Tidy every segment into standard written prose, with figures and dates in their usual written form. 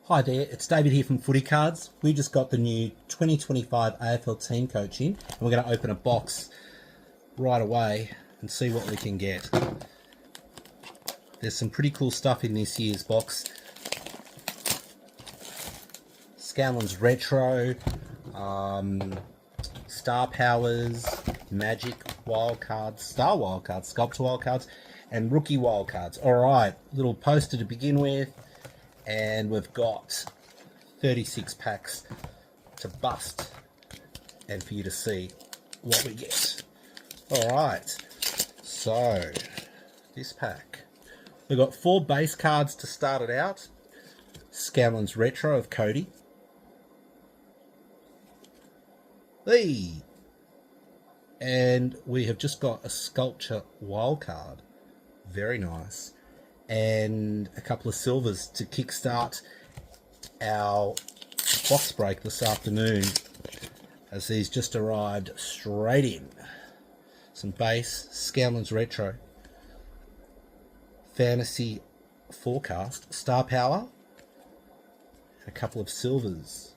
Hi there, it's David here from Footy Cards. We just got the new 2025 AFL Teamcoach in, and we're going to open a box right away and see what we can get. There's some pretty cool stuff in this year's box. Scanlens Retro, Star Powers, Magic Wildcards, Star Wildcards, Sculpture Wildcards, and Rookie Wildcards. Alright, little poster to begin with. And we've got 36 packs to bust and for you to see what we get. Alright, so this pack. We've got 4 base cards to start it out. Scanlens Retro of Cody. Hey! And we have just got a Sculpture Wildcard. Very nice. And a couple of silvers to kickstart our box break this afternoon, as these just arrived straight in. Some base, Scanlens Retro, Fantasy Forecast, Star Power, and a couple of silvers.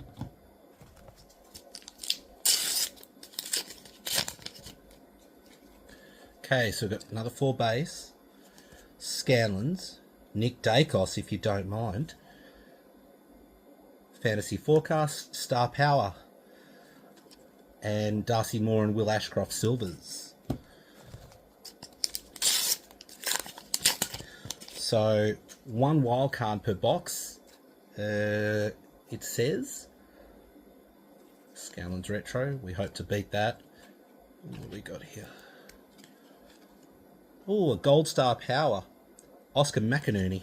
Okay, so we've got another 4 base. Scanlens, Nick Dacos, if you don't mind, Fantasy Forecast, Star Power, and Darcy Moore and Will Ashcroft silvers. So 1 wild card per box. It says Scanlens Retro. We hope to beat that. What have we got here? Oh, a Gold Star Power, Oscar McInerney.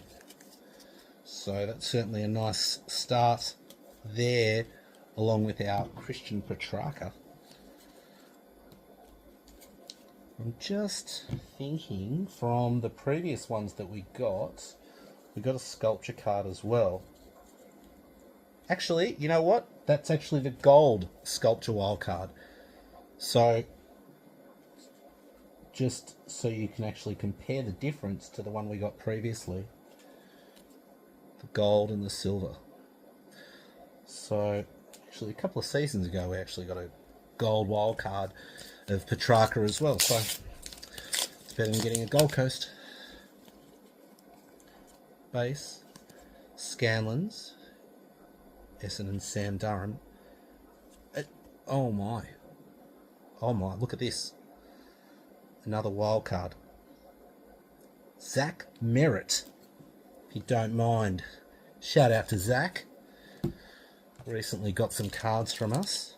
So that's certainly a nice start there, along with our Christian Petrarca. I'm just thinking, from the previous ones that we got a sculpture card as well. Actually, you know what? That's actually the gold sculpture wild card. So just so you can actually compare the difference to the one we got previously. The gold and the silver. So, actually a couple of seasons ago we actually got a gold wild card of Petrarca as well. So, it's better than getting a Gold Coast. Base, Scanlens, Essendon, Sam Durham. Oh my, look at this. Another wild card. Zach Merritt, if you don't mind. Shout out to Zach. Recently got some cards from us.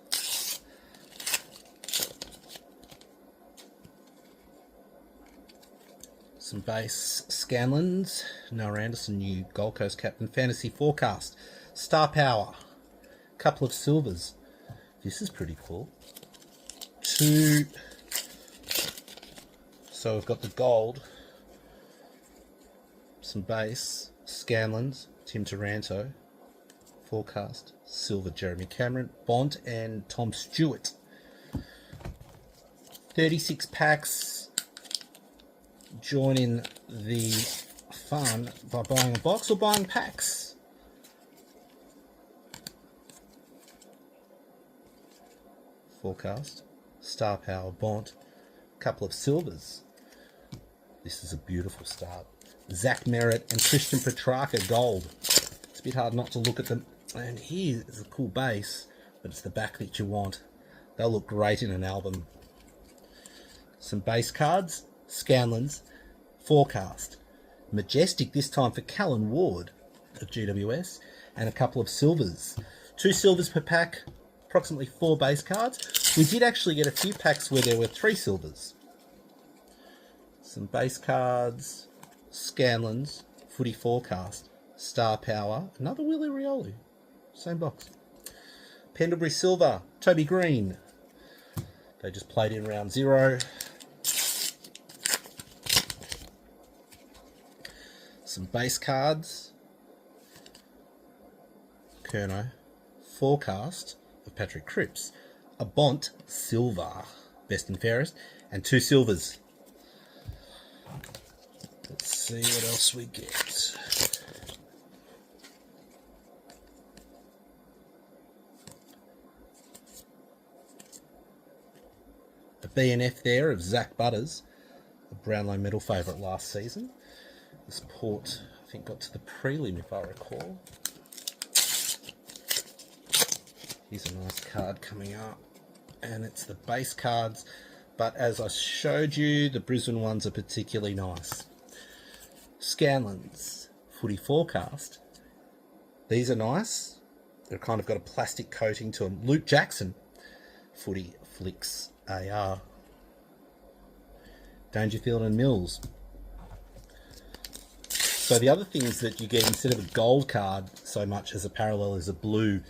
Some base Scanlens. Noah Anderson, new Gold Coast captain. Fantasy Forecast. Star Power. Couple of silvers. This is pretty cool. 2. So we've got the gold, some base, Scanlens, Tim Taranto, Forecast, silver, Jeremy Cameron, Bont, and Tom Stewart. 36 packs. Join in the fun by buying a box or buying packs. Forecast, Star Power, Bont, couple of silvers. This is a beautiful start. Zach Merritt and Christian Petrarca gold. It's a bit hard not to look at them. And here is a cool base, but it's the back that you want. They'll look great in an album. Some base cards. Scanlens, Forecast, Majestic, this time for Callan Ward of GWS, and a couple of silvers. 2 silvers per pack, approximately 4 base cards. We did actually get a few packs where there were 3 silvers. Some base cards, Scanlens, Footy Forecast, Star Power, another Willie Rioli, same box. Pendlebury Silver, Toby Green. They just played in round 0. Some base cards, Kerno, Forecast of Patrick Cripps, a Bont Silver, best and fairest, and 2 silvers. Let's see what else we get. BNF there of Zach Butters, a Brownlow medal favourite last season. This Port, I think, got to the prelim, if I recall. Here's a nice card coming up, and it's the base cards, but as I showed you, the Brisbane ones are particularly nice. Scanlens Footy Forecast. These are nice. They've kind of got a plastic coating to them. Luke Jackson Footy Flix AR. Dangerfield and Mills. So the other thing is that you get, instead of a gold card so much as a parallel, is a blue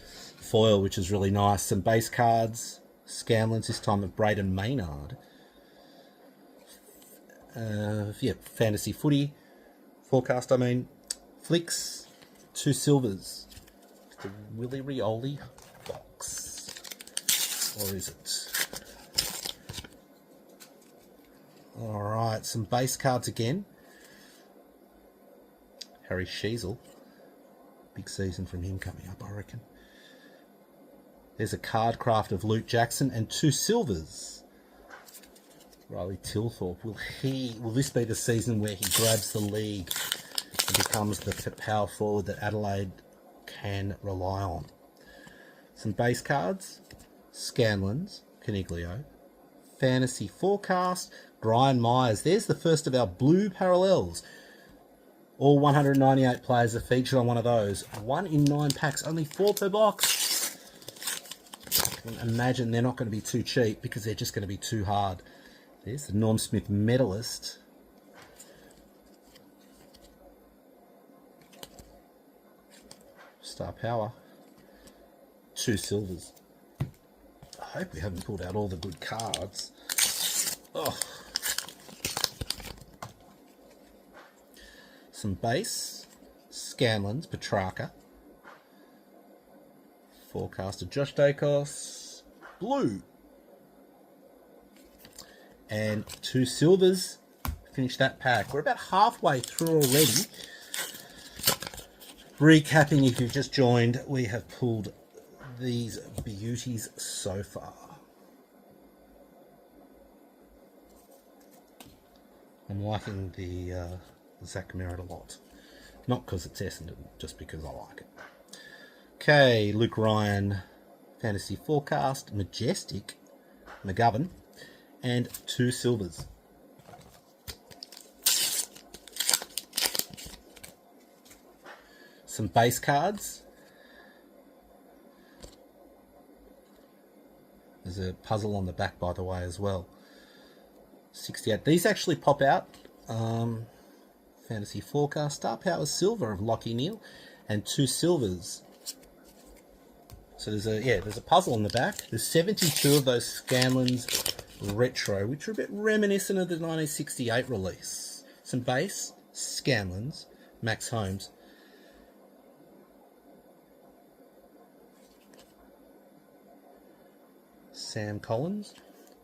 foil, which is really nice. Some base cards, Scanlens, this time of Braden Maynard. Fantasy Footy Forecast, Flix, 2 silvers. The Willie Rioli box. Or is it? Alright, some base cards again. Harry Sheasel. Big season from him coming up, I reckon. There's a card craft of Luke Jackson and 2 silvers. Riley Tilthorpe. Will this be the season where he grabs the league and becomes the power forward that Adelaide can rely on? Some base cards. Scanlens, Caniglio. Fantasy Forecast, Brian Myers. There's the first of our blue parallels. All 198 players are featured on one of those. 1 in 9 packs, only 4 per box. I can imagine they're not going to be too cheap because they're just going to be too hard. There's the Norm Smith medalist. Star Power. 2 silvers. I hope we haven't pulled out all the good cards. Oh. Some base. Scanlens, Petrarca. Forecaster Josh Dacos. Blue. And 2 silvers. Finish that pack. We're about halfway through already. Recapping, if you've just joined, we have pulled these beauties so far. I'm liking the Zach Merritt a lot. Not because it's Essendon, just because I like it. Okay, Luke Ryan, Fantasy Forecast, Majestic, McGovern, and 2 silvers. Some base cards. There's a puzzle on the back, by the way, as well. 68. These actually pop out. Fantasy Forecast, Star Power Silver of Lockie Neal, and 2 silvers. So there's a puzzle on the back. There's 72 of those Scanlens retro, which are a bit reminiscent of the 1968 release. Some base, Scanlens, Max Holmes. Sam Collins.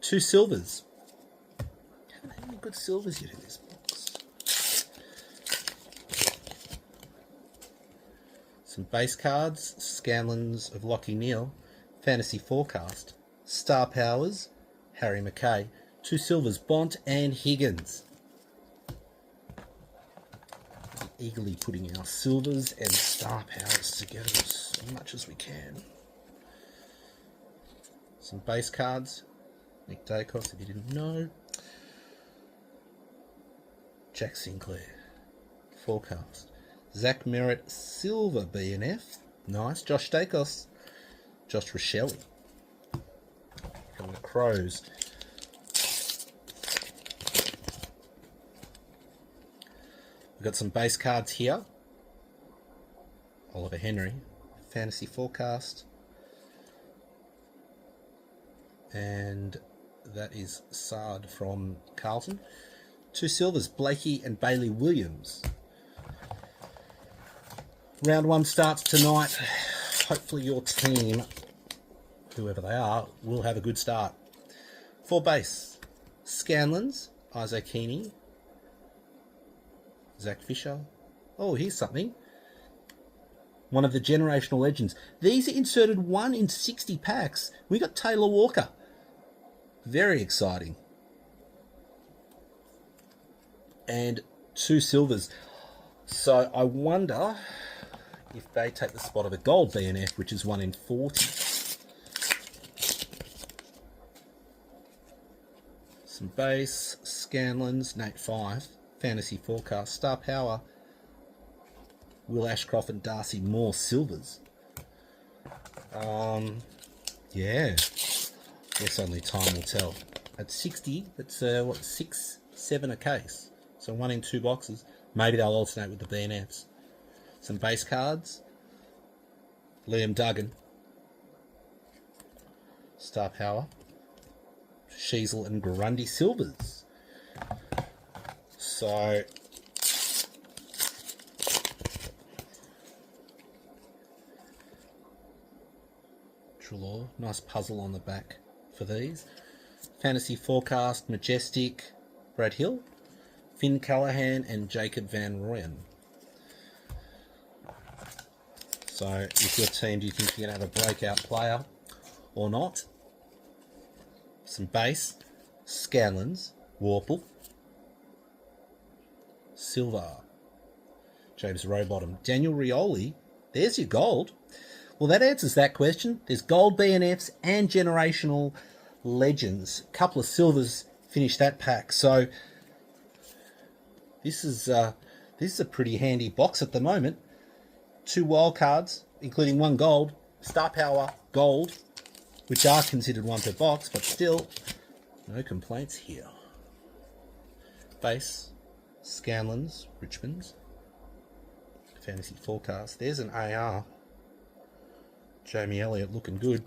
2 silvers. Haven't had any good silvers yet in this box. Some base cards. Scanlens of Lockie Neal. Fantasy Forecast. Star Powers. Harry McKay. 2 silvers. Bont and Higgins. Eagerly putting our silvers and star powers together as much as we can. Some base cards. Nick Dacos, if you didn't know. Jack Sinclair. Forecast. Zach Merritt, Silver BNF. Nice. Josh Dacos. Josh Rochelle. From the Crows. We've got some base cards here. Oliver Henry. Fantasy Forecast. And that is Sard from Carlton. 2 silvers, Blakey and Bailey Williams. Round 1 starts tonight. Hopefully your team, whoever they are, will have a good start. For base, Scanlens, Isaac Heaney, Zach Fisher. Oh, here's something. One of the generational legends. These are inserted 1 in 60 packs. We got Taylor Walker. Very exciting. And 2 silvers. So I wonder if they take the spot of a gold BNF, which is 1 in 40. Some base, Scanlens, Nate 5, Fantasy Forecast, Star Power, Will Ashcroft and Darcy Moore silvers. Yeah. Guess only time will tell. At 60, that's what, 6, 7 a case. So 1 in 2 boxes. Maybe they'll alternate with the BNFs. Some base cards. Liam Duggan. Star Power. Sheasel and Grundy silvers. So Trelaw, nice puzzle on the back for these. Fantasy Forecast, Majestic, Brad Hill, Finn Callahan and Jacob Van Rooyen. So if your team, do you think you're going to have a breakout player or not? Some base, Scanlens, Warple, Silver, James Rowbottom, Daniel Rioli. There's your gold. Well, that answers that question. There's gold BNFs and generational legends. A couple of silvers finish that pack. So this is a pretty handy box at the moment. 2 wildcards, including 1 gold, Star Power gold, which are considered 1 per box, but still no complaints here. Base, Scanlens, Richmond's, Fantasy Forecast. There's an AR. Jamie Elliott looking good.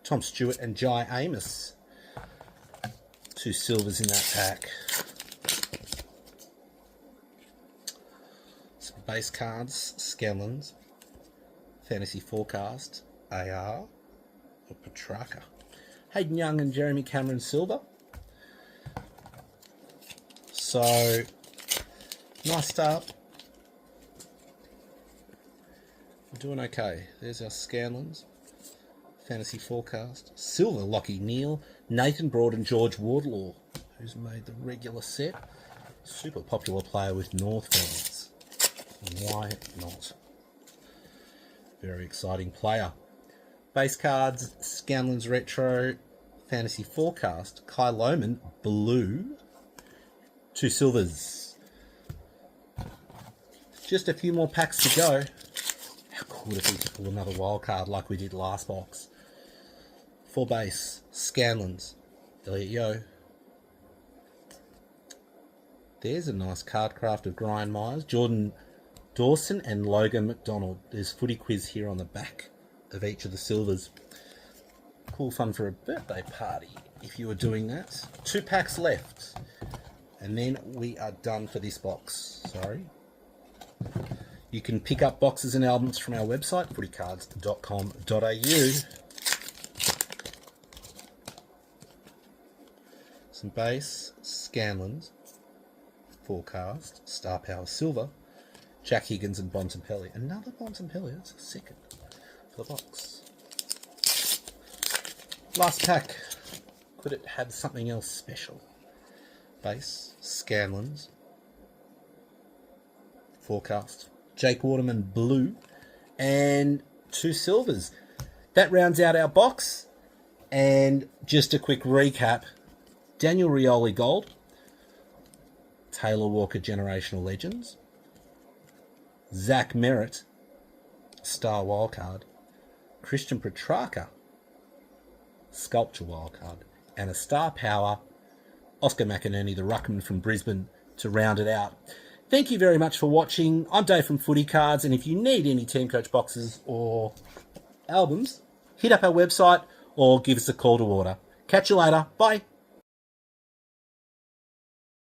Tom Stewart and Jai Amos. 2 silvers in that pack. Some base cards, Scanlens, Fantasy Forecast, AR, or Petrarca. Hayden Young and Jeremy Cameron silver. So, nice start. We're doing okay. There's our Scanlens, Fantasy Forecast, silver, Lockie Neal, Nathan Broad and George Wardlaw, who's made the regular set. Super popular player with North fans. Why not? Very exciting player. Base cards, Scanlens Retro, Fantasy Forecast, Kai Lohman, blue, 2 silvers. Just a few more packs to go. How cool would it be to pull another wild card like we did last box? 4 base, Scanlens, Elliot Yeo. There's a nice card craft of Brian Myers, Jordan Dawson and Logan McDonald. There's footy quiz here on the back of each of the silvers. Cool fun for a birthday party if you were doing that. 2 packs left. And then we are done for this box. Sorry. You can pick up boxes and albums from our website, footycards.com.au. Some base, Scanlens, Forecast, Star Power Silver, Jack Higgins and Bontempelli. Another Bontempelli, that's a second for the box. Last pack. Could it have something else special? Base, Scanlens, Forecast, Jake Waterman blue, and 2 silvers. That rounds out our box. And just a quick recap. Daniel Rioli gold, Taylor Walker generational legends, Zach Merritt star wildcard, Christian Petrarca sculpture wildcard, and a Star Power Oscar McInerney, the ruckman from Brisbane, to round it out. Thank you very much for watching. I'm Dave from Footy Cards, and if you need any Teamcoach boxes or albums, hit up our website or give us a call to order. Catch you later. Bye.